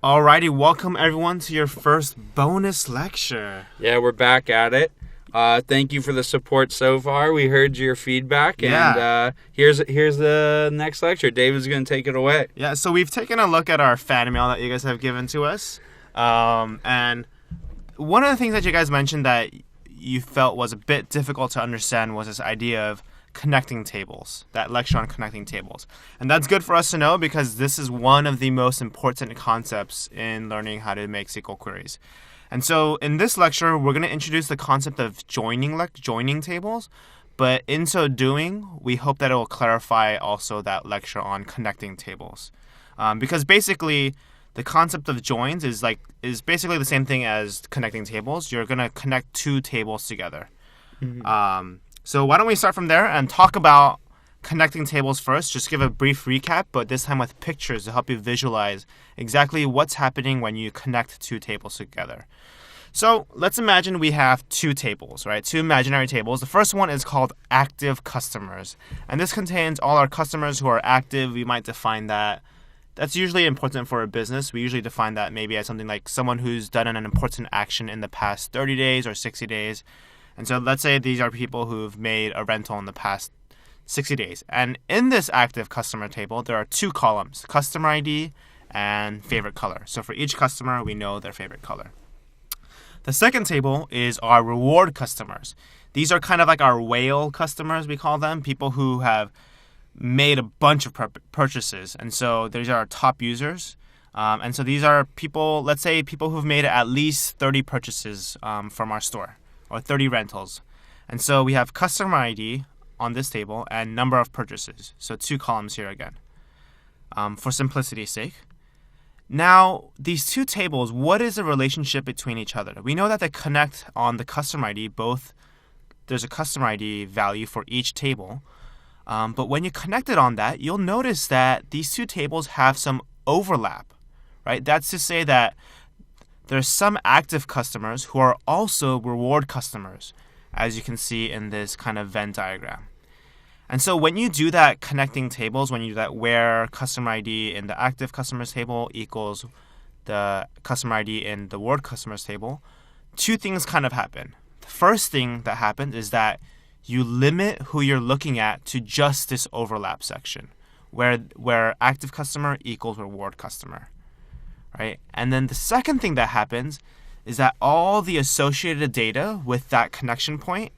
Alrighty, welcome everyone to your first bonus lecture. Yeah, we're back at it. Thank you for the support so far. We heard your feedback, and here's the next lecture. David's going to take it away. Yeah, so we've taken a look at our fan mail that you guys have given to us. And one of the things that you guys mentioned that you felt was a bit difficult to understand was this idea of connecting tables, that lecture on connecting tables. And that's good for us to know because this is one of the most important concepts in learning how to make SQL queries. And so in this lecture, we're going to introduce the concept of joining tables. But in so doing, we hope that it will clarify also that lecture on connecting tables. Because basically, the concept of joins is basically the same thing as connecting tables. You're going to connect two tables together. Mm-hmm. So why don't we start from there and talk about connecting tables first. Just give a brief recap, but this time with pictures to help you visualize exactly what's happening when you connect two tables together. So let's imagine we have two tables, right? Two imaginary tables. The first one is called active customers. And this contains all our customers who are active. We might define that. That's usually important for a business. We usually define that maybe as something like someone who's done an important action in the past 30 days or 60 days. And so let's say these are people who've made a rental in the past 60 days. And in this active customer table, there are two columns, customer ID and favorite color. So for each customer, we know their favorite color. The second table is our reward customers. These are kind of like our whale customers, we call them, people who have made a bunch of purchases. And so these are our top users. And so these are people, let's say people who've made at least 30 purchases from our store, or 30 rentals. And so we have customer ID on this table and number of purchases. So two columns here again, for simplicity's sake. Now, these two tables, what is the relationship between each other? We know that they connect on the customer ID. There's a customer ID value for each table. But when you connect it on that, you'll notice that these two tables have some overlap, right? That's to say that there's some active customers who are also reward customers, as you can see in this kind of Venn diagram. And so when you do that connecting tables, when you do that where customer ID in the active customers table equals the customer ID in the reward customers table, two things kind of happen. The first thing that happens is that you limit who you're looking at to just this overlap section, where active customer equals reward customer. Right? And then the second thing that happens is that all the associated data with that connection point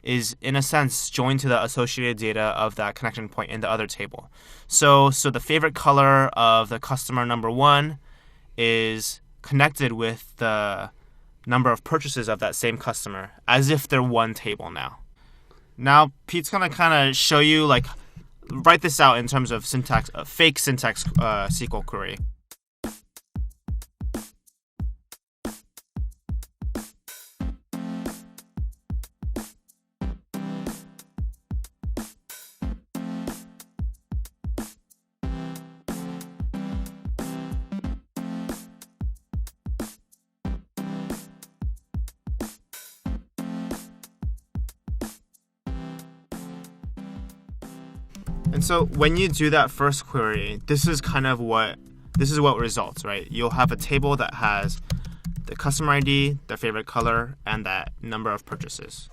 is, in a sense, joined to the associated data of that connection point in the other table. So the favorite color of the customer number one is connected with the number of purchases of that same customer, as if they're one table now. Now, Pete's going to kind of show you, write this out in terms of syntax, fake syntax SQL query. And so when you do that first query, this is what results, right? You'll have a table that has the customer ID, their favorite color, and that number of purchases.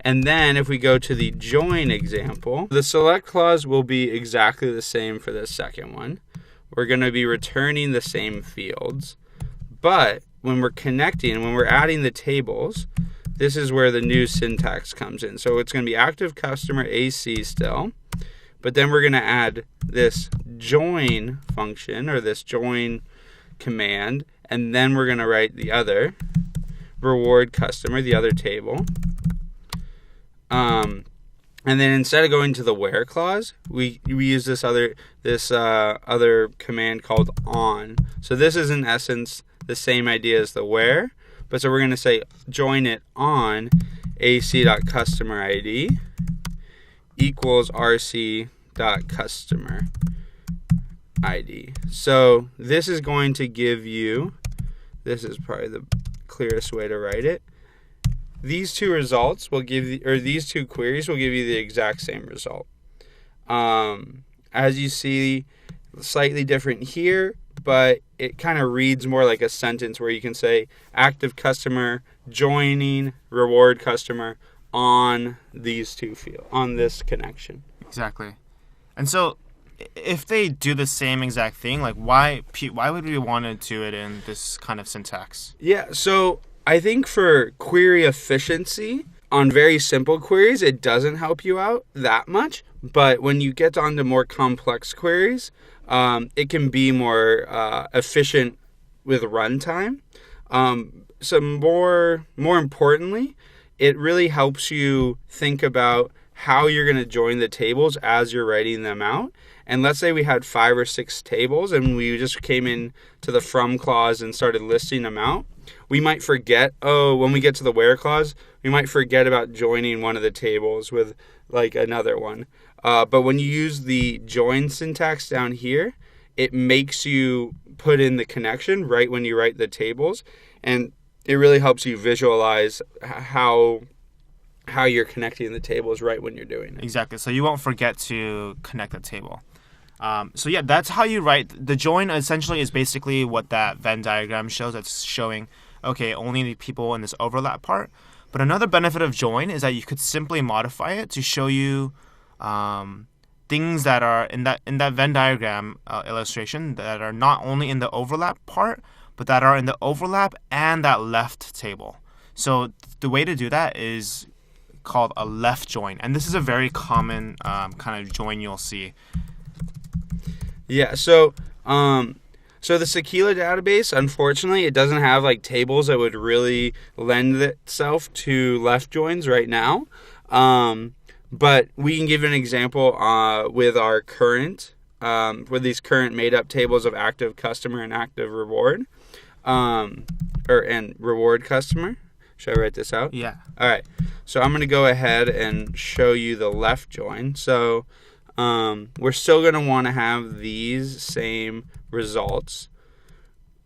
And then if we go to the join example, the select clause will be exactly the same for the second one. We're going to be returning the same fields. But when we're connecting, when we're adding the tables, this is where the new syntax comes in. So it's going to be active customer AC still. But then we're going to add this join function or this join command, and then we're going to write the other reward customer, the other table. And then instead of going to the where clause, we use this other command called on. So this is in essence the same idea as the where, but so we're going to say join it on ac.customer_id equals rc.customer ID. So this is going to give you, this is probably the clearest way to write it. These two results will give you, or these two queries will give you the exact same result. As you see, slightly different here, but it kind of reads more like a sentence where you can say active customer joining reward customer on these two fields, on this connection. Exactly. And so if they do the same exact thing, like why would we want to do it in this kind of syntax? Yeah, so I think for query efficiency, on very simple queries, it doesn't help you out that much. But when you get onto more complex queries, it can be more efficient with runtime. So more importantly, it really helps you think about how you're going to join the tables as you're writing them out. And let's say we had 5 or 6 tables and we just came in to the from clause and started listing them out. We might forget, when we get to the where clause, we might forget about joining one of the tables with like another one. But when you use the join syntax down here, it makes you put in the connection right when you write the tables. And it really helps you visualize how you're connecting the tables right when you're doing it. Exactly. So you won't forget to connect the table. So yeah, that's how you write. The join essentially is basically what that Venn diagram shows. It's showing, okay, only the people in this overlap part. But another benefit of join is that you could simply modify it to show you things that are in that Venn diagram illustration that are not only in the overlap part, but that are in the overlap and that left table. So the way to do that is called a left join. And this is a very common kind of join you'll see. Yeah, so the Sequila database, unfortunately, it doesn't have like tables that would really lend itself to left joins right now. But we can give an example with our current, with these current made-up tables of active customer and active reward, and reward customer. Should I write this out? Yeah. All right. So I'm going to go ahead and show you the left join. So we're still going to want to have these same results.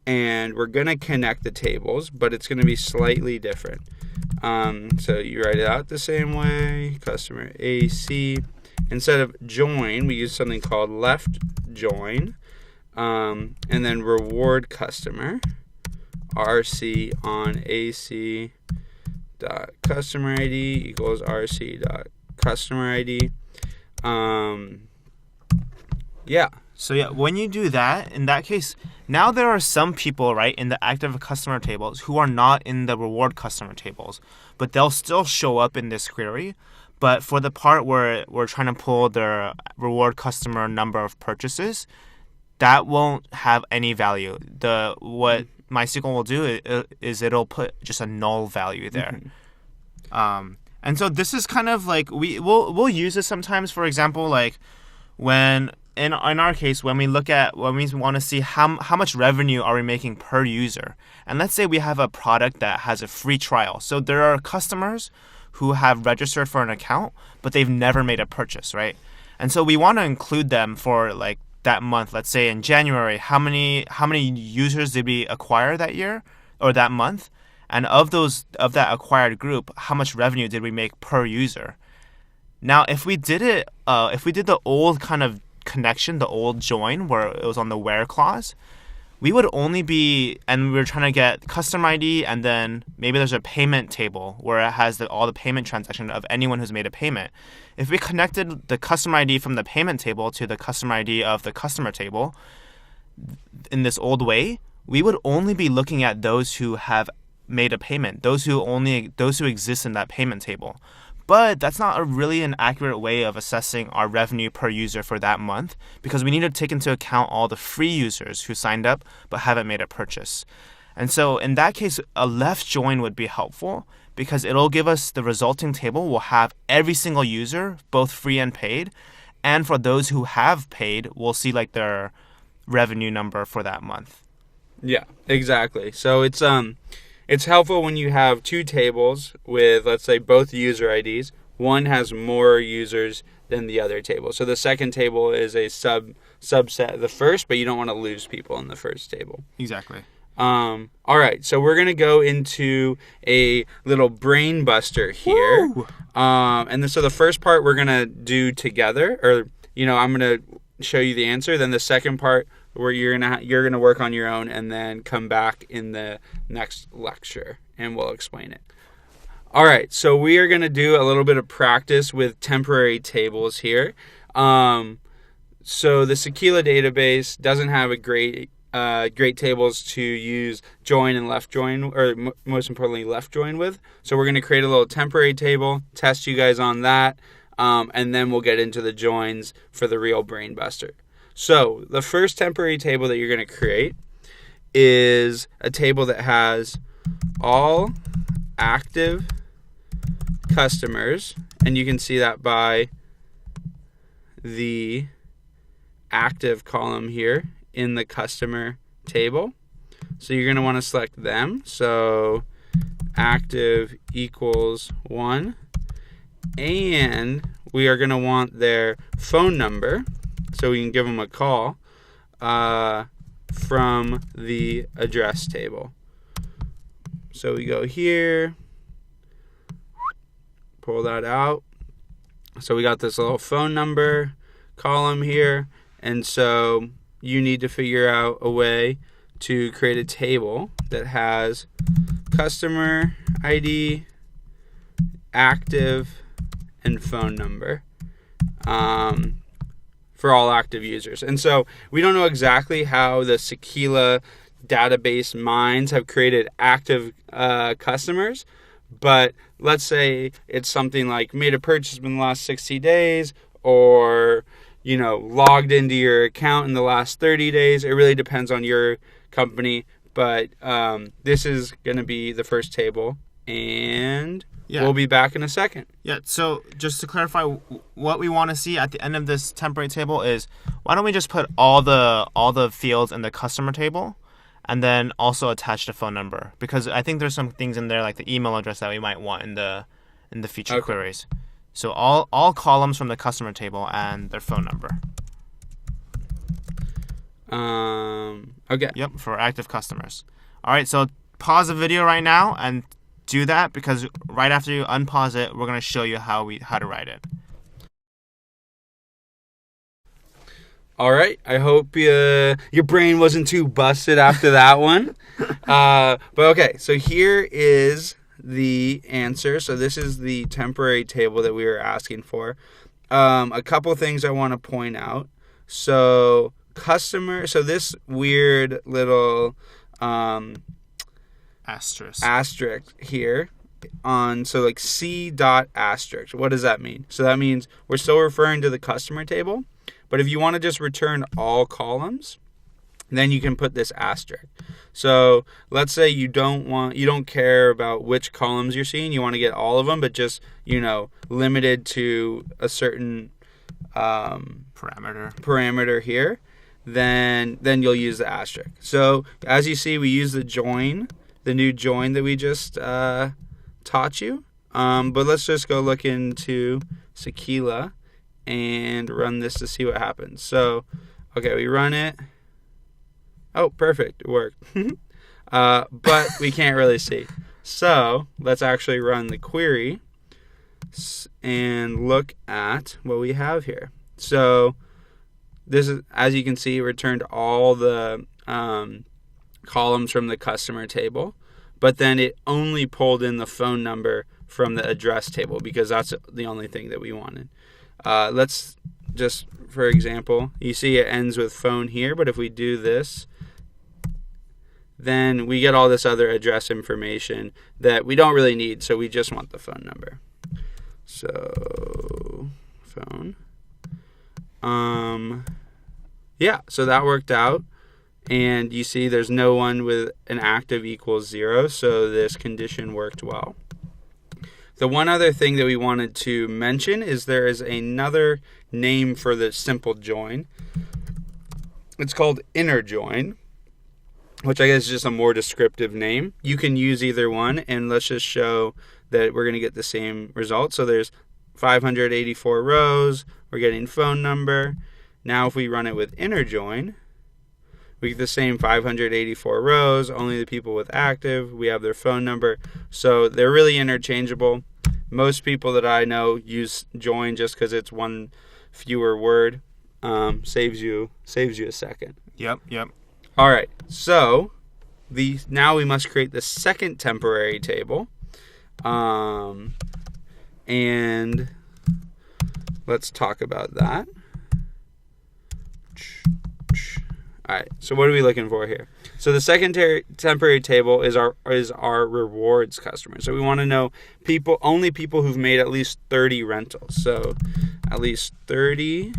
And we're going to connect the tables, but it's going to be slightly different. So you write it out the same way. Customer AC. Instead of join, we use something called left join. And then reward customer. RC on AC dot customer ID equals RC dot customer ID. Yeah. So yeah, when you do that, in that case, now there are some people, right, in the active customer tables who are not in the reward customer tables, but they'll still show up in this query. But for the part where we're trying to pull their reward customer number of purchases, that won't have any value. What MySQL will do is it'll put just a null value there. And so this is kind of like we'll use this sometimes. For example, like when in our case, when we want to see how much revenue are we making per user, and let's say we have a product that has a free trial. So there are customers who have registered for an account, but they've never made a purchase, right? And so we want to include them for like that month. Let's say in January, how many users did we acquire that year or that month? And of that acquired group, how much revenue did we make per user? Now, if we did the old kind of connection, the old join where it was on the where clause, we would only be, and we were trying to get customer ID, and then maybe there's a payment table where it has all the payment transaction of anyone who's made a payment. If we connected the customer ID from the payment table to the customer ID of the customer table in this old way, we would only be looking at those who have made a payment, those who exist in that payment table. But that's not really an accurate way of assessing our revenue per user for that month, because we need to take into account all the free users who signed up but haven't made a purchase. And so in that case, a left join would be helpful because it'll give us the resulting table will have every single user, both free and paid. And for those who have paid, we'll see like their revenue number for that month. Yeah, exactly. So it's helpful when you have two tables with, let's say, both user IDs. One has more users than the other table. So the second table is a subset of the first, but you don't want to lose people in the first table. Exactly. All right, so we're going to go into a little brain buster here. And then, so the first part we're going to do together, or, I'm going to show you the answer. Then the second part, where you're gonna work on your own and then come back in the next lecture and we'll explain it. All right, so we are gonna do a little bit of practice with temporary tables here. So the Sequila database doesn't have a great tables to use join and left join, or most importantly left join with. So we're going to create a little temporary table, test you guys on that, and then we'll get into the joins for the real brain buster. So the first temporary table that you're going to create is a table that has all active customers, and you can see that by the active column here in the customer table. So you're going to want to select them. So active equals 1. And we are going to want their phone number so we can give them a call from the address table. So we go here, pull that out. So we got this little phone number column here. And so you need to figure out a way to create a table that has customer ID, active, and phone number for all active users. And so we don't know exactly how the Sequila database mines have created active customers, but let's say it's something like made a purchase in the last 60 days or logged into your account in the last 30 days. It really depends on your company, but this is going to be the first table, and we'll be back in a second. Yeah, so just to clarify, what we want to see at the end of this temporary table is, why don't we just put all the fields in the customer table, and then also attach the phone number, because I think there's some things in there like the email address that we might want in the future queries. So all columns from the customer table and their phone number. Okay. Yep, for active customers. All right, so pause the video right now and do that, because right after you unpause it, we're going to show you how to write it. All right. I hope your brain wasn't too busted after that one. But okay, so here is the answer. So this is the temporary table that we were asking for. A couple things I want to point out. So this weird little asterisk here so like C dot asterisk. What does that mean? So that means we're still referring to the customer table, but if you want to just return all columns, then you can put this asterisk. So let's say you don't care about which columns you're seeing, you want to get all of them, but just limited to a certain parameter here, then you'll use the asterisk. So as you see, we use the new join that we just taught you. But let's just go look into Sequila and run this to see what happens. So okay, we run it. Oh, perfect. It worked. But we can't really see. So let's actually run the query and look at what we have here. So this is, as you can see, it returned all the columns from the customer table, but then it only pulled in the phone number from the address table because that's the only thing that we wanted. Let's just, for example, you see it ends with phone here, but if we do this, then we get all this other address information that we don't really need, so we just want the phone number. So phone. Yeah, so that worked out. And you see there's no one with an active equals 0, so this condition worked well. The one other thing that we wanted to mention is there is another name for the simple join. It's called inner join, which I guess is just a more descriptive name. You can use either one, and let's just show that we're going to get the same result. So there's 584 rows. We're getting phone number. Now if we run it with inner join, we get the same 584 rows, only the people with active, we have their phone number. So they're really interchangeable. Most people that I know use join just because it's one fewer word. Saves you a second. Yep. All right, so now we must create the second temporary table. And let's talk about that. All right, so what are we looking for here? So the second temporary table is our rewards customers. So we want to know only people who've made at least 30 rentals. So at least 30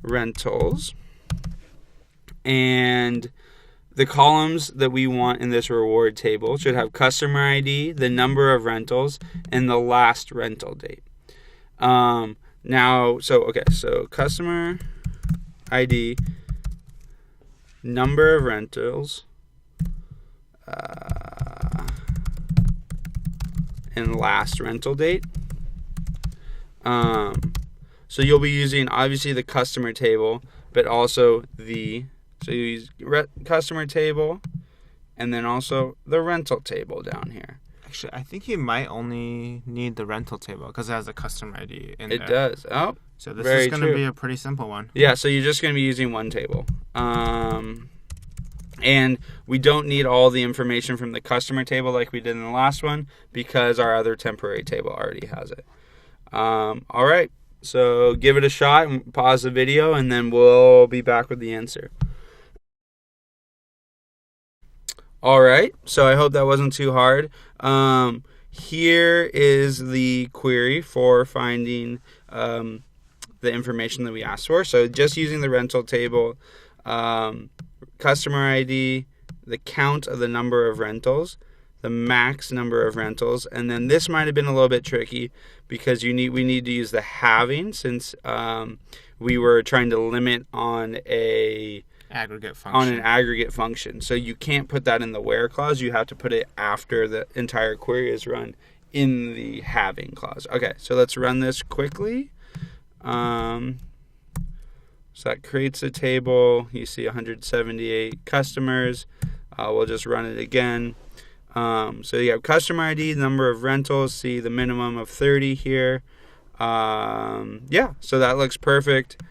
rentals. And the columns that we want in this reward table should have customer ID, the number of rentals, and the last rental date. So customer ID, number of rentals, and last rental date. So you'll be using obviously the customer table, but also so you use customer table, and then also the rental table down here. Actually, I think you might only need the rental table because it has the customer ID in there. It does. Oh, so this is going to be a pretty simple one. Yeah, so you're just going to be using one table. And we don't need all the information from the customer table like we did in the last one because our other temporary table already has it. All right, so give it a shot and pause the video, and then we'll be back with the answer. All right, so I hope that wasn't too hard. Here is the query for finding the information that we asked for. So just using the rental table, customer ID, the count of the number of rentals, the max number of rentals, and then this might have been a little bit tricky because we need to use the halving since we were trying to limit on an aggregate function. So you can't put that in the where clause. You have to put it after the entire query is run in the halving clause. Okay, so let's run this quickly. So that creates a table. You see 178 customers. We'll just run it again. So you have customer ID, number of rentals. See the minimum of 30 here. Yeah, so that looks perfect.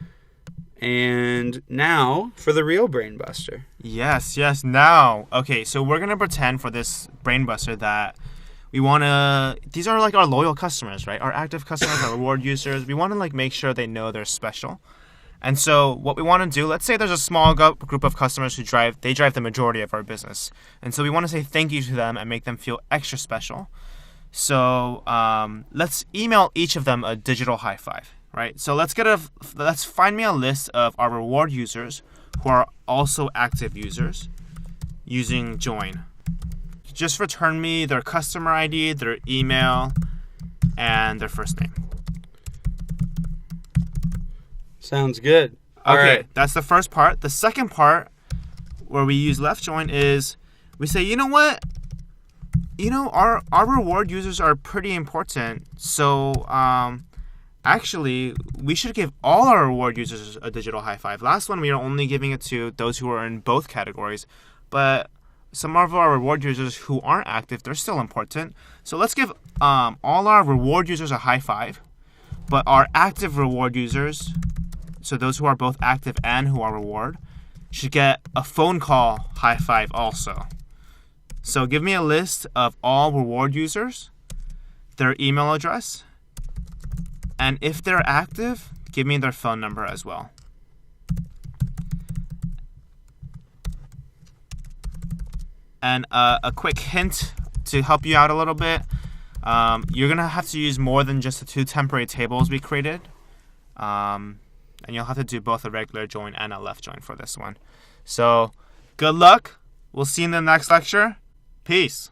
And now for the real brain buster. Yes, now. Okay, so we're going to pretend for this brain buster that we want to, these are like our loyal customers, right? Our active customers, our reward users. We want to like make sure they know they're special. And so what we want to do, let's say there's a small group of customers who drive the majority of our business. And so we want to say thank you to them and make them feel extra special. So let's email each of them a digital high five. Right, so let's find me a list of our reward users who are also active users using join. Just return me their customer ID, their email, and their first name. Sounds good. All okay, right. That's the first part. The second part, where we use left join, is we say, you know what? You know, our reward users are pretty important. So actually, we should give all our reward users a digital high five. Last one, we are only giving it to those who are in both categories. But some of our reward users who aren't active, they're still important. So let's give all our reward users a high five. But our active reward users, so those who are both active and who are reward, should get a phone call high five also. So give me a list of all reward users, their email address, and if they're active, give me their phone number as well. And a quick hint to help you out a little bit, you're going to have to use more than just the two temporary tables we created. And you'll have to do both a regular join and a left join for this one. So good luck. We'll see you in the next lecture. Peace.